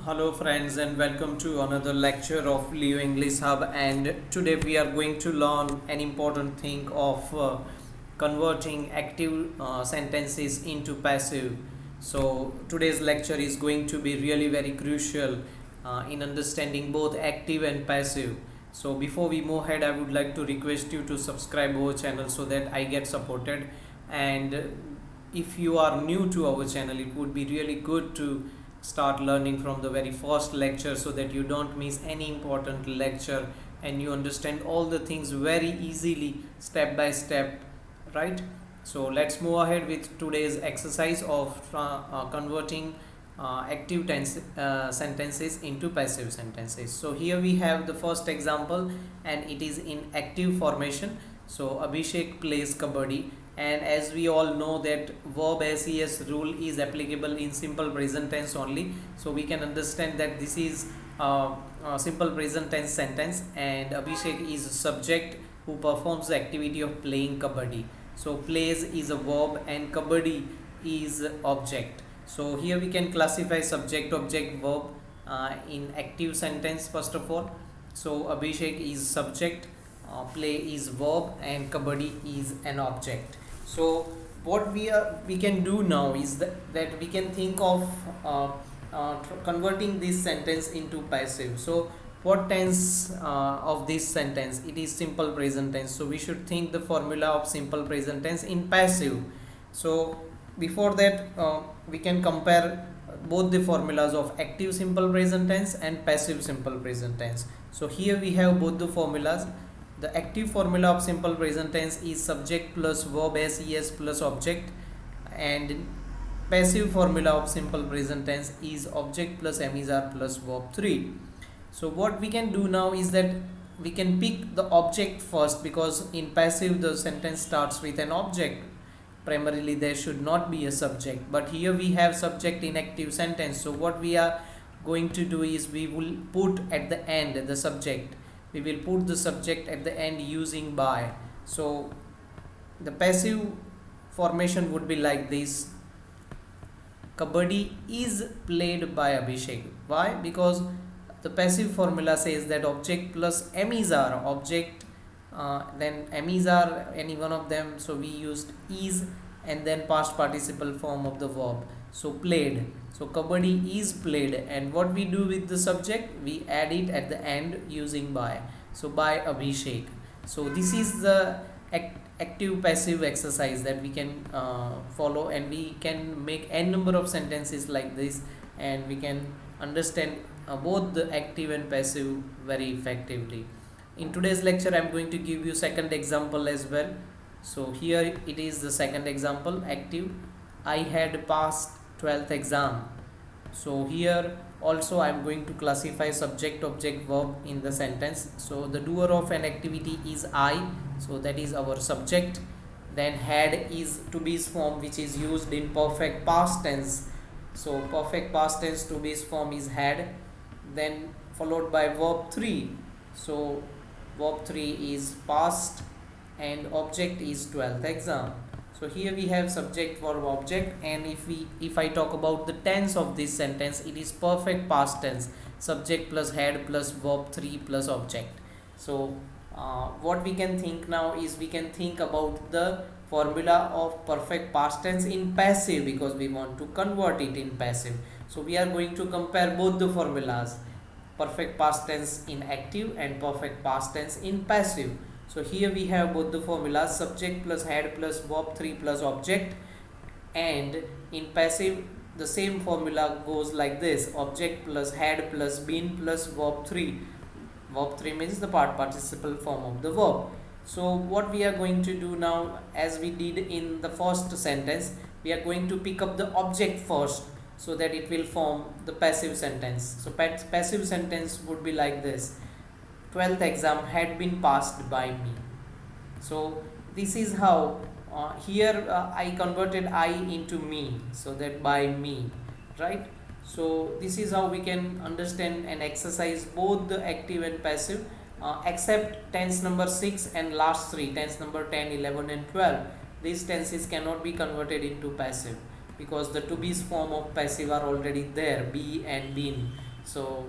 Hello friends and welcome to another lecture of Leo English Hub, and today we are going to learn an important thing of converting active sentences into passive. So today's lecture is going to be really very crucial in understanding both active and passive. So before we move ahead, I would like to request you to subscribe our channel so that I get supported, and if you are new to our channel, it would be really good to start learning from the very first lecture so that you don't miss any important lecture and you understand all the things very easily step by step, right? So let's move ahead with today's exercise of converting active sentences into passive sentences. So here we have the first example and it is in active formation. So Abhishek plays kabaddi, and as we all know that verb SES rule is applicable in simple present tense only, so we can understand that this is a simple present tense sentence, and Abhishek is a subject who performs the activity of playing kabaddi. So plays is a verb and kabaddi is object. So here we can classify subject object verb in active sentence first of all. So Abhishek is subject, play is verb, and kabaddi is an object. So what we can do now is that we can think of converting this sentence into passive. So what tense of this sentence? It is simple present tense, so we should think the formula of simple present tense in passive. So before that we can compare both the formulas of active simple present tense and passive simple present tense. So here we have both the formulas. The active formula of simple present tense is subject plus verb SES plus object, and passive formula of simple present tense is object plus MESR plus verb 3. So what we can do now is that we can pick the object first, because in passive the sentence starts with an object. Primarily there should not be a subject, but here we have subject in active sentence. So what we are going to do is we will put at the end the subject. We will put the subject at the end using by. So the passive formation would be like this: kabaddi is played by Abhishek. Why? Because the passive formula says that object plus MESR, object then MESR, any one of them, so we used is, and then past participle form of the verb. So played, so kabaddi is played, and what we do with the subject, we add it at the end using by. So by Abhishek. So this is the active passive exercise that we can follow, and we can make n number of sentences like this, and we can understand both the active and passive very effectively. In today's lecture I am going to give you second example as well. So here it is the second example, active. I had passed 12th exam. So here also I am going to classify subject object verb in the sentence. So the doer of an activity is I, so that is our subject. Then had is to be's form, which is used in perfect past tense. So perfect past tense to be's form is had, then followed by verb 3. So verb 3 is past and object is 12th exam. So here we have subject verb object, and if I talk about the tense of this sentence, it is perfect past tense, subject plus had plus verb 3 plus object. So what we can think now is we can think about the formula of perfect past tense in passive, because we want to convert it in passive. So we are going to compare both the formulas, perfect past tense in active and perfect past tense in passive. So here we have both the formulas, subject plus had plus verb 3 plus object, and in passive the same formula goes like this: object plus had plus been plus verb 3. Verb 3 means the participle form of the verb. So what we are going to do now, as we did in the first sentence, we are going to pick up the object first, so that it will form the passive sentence. So passive sentence would be like this: 12th exam had been passed by me. So this is how here I converted I into me, so that by me, right? So this is how we can understand and exercise both the active and passive, except tense number 6 and last 3, tense number 10, 11 and 12. These tenses cannot be converted into passive, because the to be's form of passive are already there, be and been. So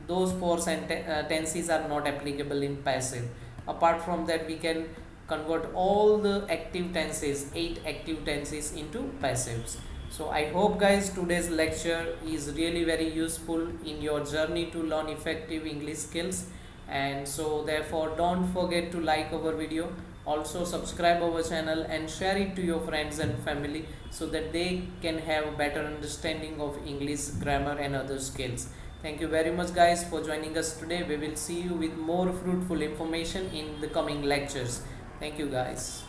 those four tenses are not applicable in passive. Apart from that, we can convert all the active tenses, 8 active tenses, into passives. So I hope guys today's lecture is really very useful in your journey to learn effective English skills. And so therefore don't forget to like our video, also subscribe our channel and share it to your friends and family, so that they can have a better understanding of English grammar and other skills. Thank you very much guys for joining us today. We will see you with more fruitful information in the coming lectures. Thank you guys.